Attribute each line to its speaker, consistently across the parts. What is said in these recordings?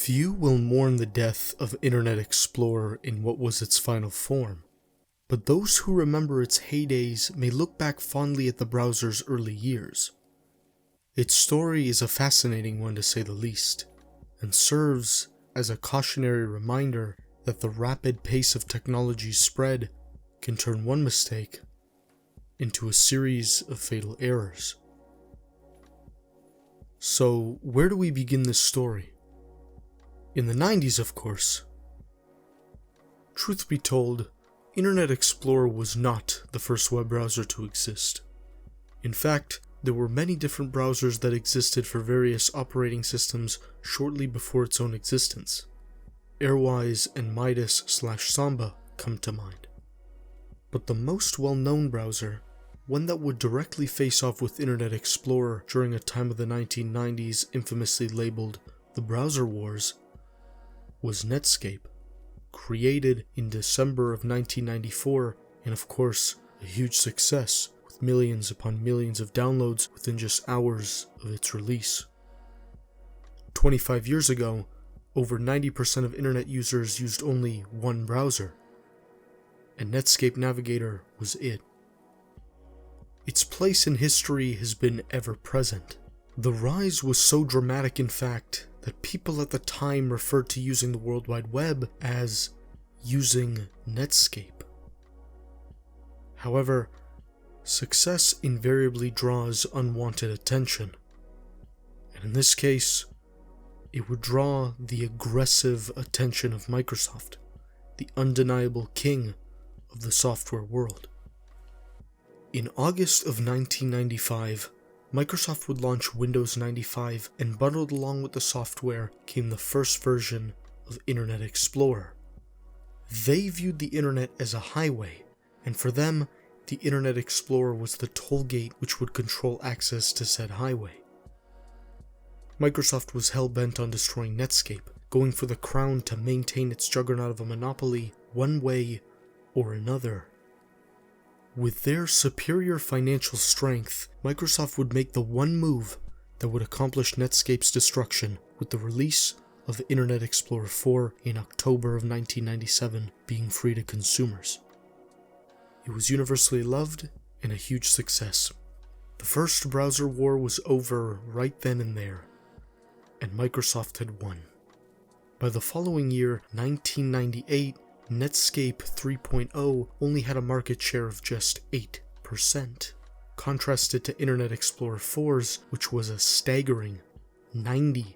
Speaker 1: Few will mourn the death of Internet Explorer in what was its final form, but those who remember its heydays may look back fondly at the browser's early years. Its story is a fascinating one to say the least, and serves as a cautionary reminder that the rapid pace of technology's spread can turn one mistake into a series of fatal errors. So, where do we begin this story? In the 90s, of course. Truth be told, Internet Explorer was not the first web browser to exist. In fact, there were many different browsers that existed for various operating systems shortly before its own existence. Airwise and Midas/Samba come to mind. But the most well-known browser, one that would directly face off with Internet Explorer during a time of the 1990s infamously labeled the Browser Wars, was NETSCAPE, created in December of 1994, and of course, a huge success, with millions upon millions of downloads within just hours of its release. 25 years ago, over 90% of internet users used only one browser, and Netscape Navigator was it. Its place in history has been ever present. The rise was so dramatic, in fact, that people at the time referred to using the World Wide Web as using Netscape. However, success invariably draws unwanted attention, and in this case, it would draw the aggressive attention of Microsoft, the undeniable king of the software world. In August of 1995, Microsoft would launch Windows 95, and bundled along with the software came the first version of Internet Explorer. They viewed the internet as a highway, and for them, the Internet Explorer was the toll gate which would control access to said highway. Microsoft was hell-bent on destroying Netscape, going for the crown to maintain its juggernaut of a monopoly one way or another. With their superior financial strength, Microsoft would make the one move that would accomplish Netscape's destruction with the release of Internet Explorer 4 in October of 1997 being free to consumers. It was universally loved and a huge success. The first browser war was over right then and there, and Microsoft had won. By the following year, 1998, Netscape 3.0 only had a market share of just 8%, contrasted to Internet Explorer 4's, which was a staggering 90%.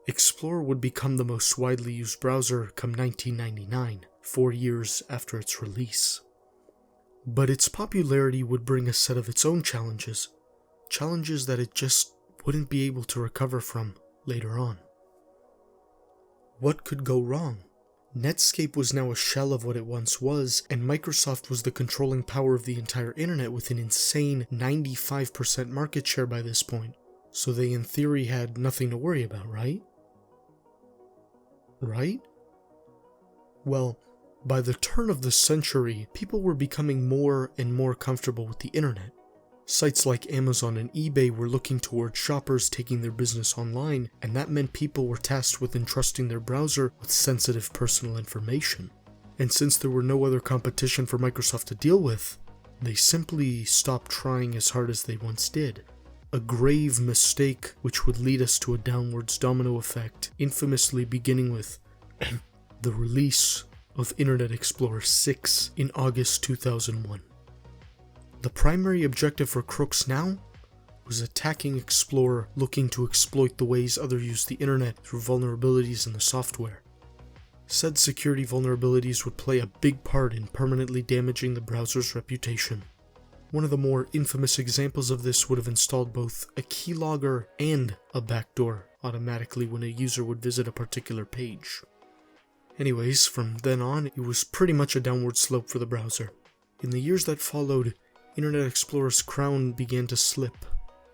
Speaker 1: Explorer would become the most widely used browser come 1999, 4 years after its release. But its popularity would bring a set of its own challenges that it just wouldn't be able to recover from later on. What could go wrong? Netscape was now a shell of what it once was, and Microsoft was the controlling power of the entire internet with an insane 95% market share by this point, so they in theory had nothing to worry about, right? Right? Well, by the turn of the century, people were becoming more and more comfortable with the internet. Sites like Amazon and eBay were looking towards shoppers taking their business online, and that meant people were tasked with entrusting their browser with sensitive personal information. And since there were no other competition for Microsoft to deal with, they simply stopped trying as hard as they once did. A grave mistake which would lead us to a downwards domino effect, infamously beginning with the release of Internet Explorer 6 in August 2001. The primary objective for crooks now was attacking Explorer, looking to exploit the ways others use the internet through vulnerabilities in the software. Said security vulnerabilities would play a big part in permanently damaging the browser's reputation. One of the more infamous examples of this would have installed both a keylogger and a backdoor automatically when a user would visit a particular page. Anyways, from then on, it was pretty much a downward slope for the browser. In the years that followed, Internet Explorer's crown began to slip.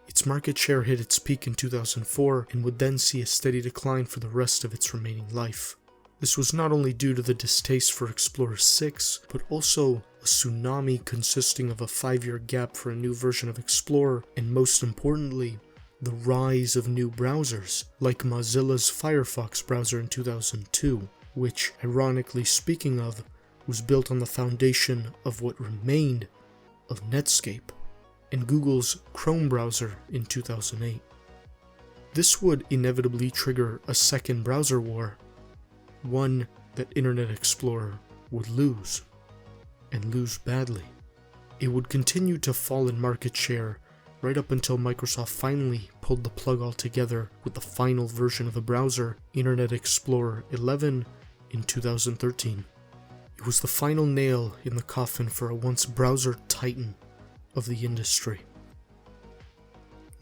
Speaker 1: Its market share hit its peak in 2004 and would then see a steady decline for the rest of its remaining life. This was not only due to the distaste for Explorer 6, but also a tsunami consisting of a 5-year gap for a new version of Explorer, and most importantly, the rise of new browsers, like Mozilla's Firefox browser in 2002, which, ironically speaking of, was built on the foundation of what remained of Netscape, and Google's Chrome browser in 2008. This would inevitably trigger a second browser war, one that Internet Explorer would lose, and lose badly. It would continue to fall in market share right up until Microsoft finally pulled the plug altogether with the final version of the browser, Internet Explorer 11, in 2013. It was the final nail in the coffin for a once browser titan of the industry.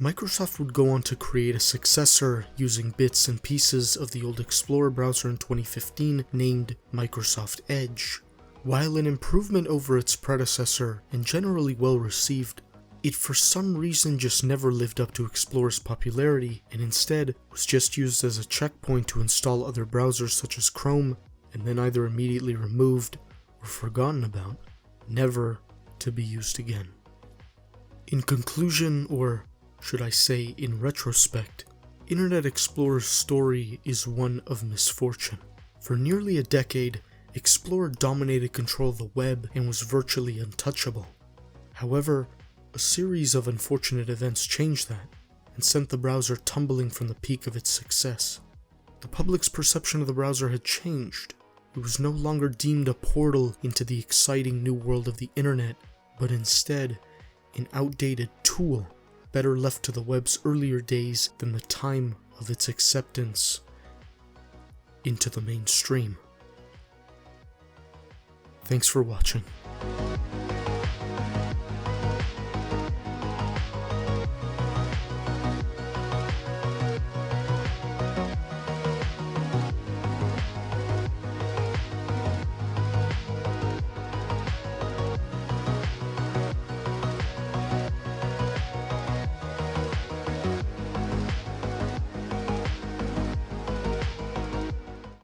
Speaker 1: Microsoft would go on to create a successor using bits and pieces of the old Explorer browser in 2015 named Microsoft Edge. While an improvement over its predecessor and generally well received, it for some reason just never lived up to Explorer's popularity and instead was just used as a checkpoint to install other browsers such as Chrome and then either immediately removed or forgotten about, never to be used again. In conclusion, or should I say in retrospect, Internet Explorer's story is one of misfortune. For nearly a decade, Explorer dominated control of the web and was virtually untouchable. However, a series of unfortunate events changed that and sent the browser tumbling from the peak of its success. The public's perception of the browser had changed. It was no longer deemed a portal into the exciting new world of the internet, but instead an outdated tool, better left to the web's earlier days than the time of its acceptance into the mainstream. Thanks for watching.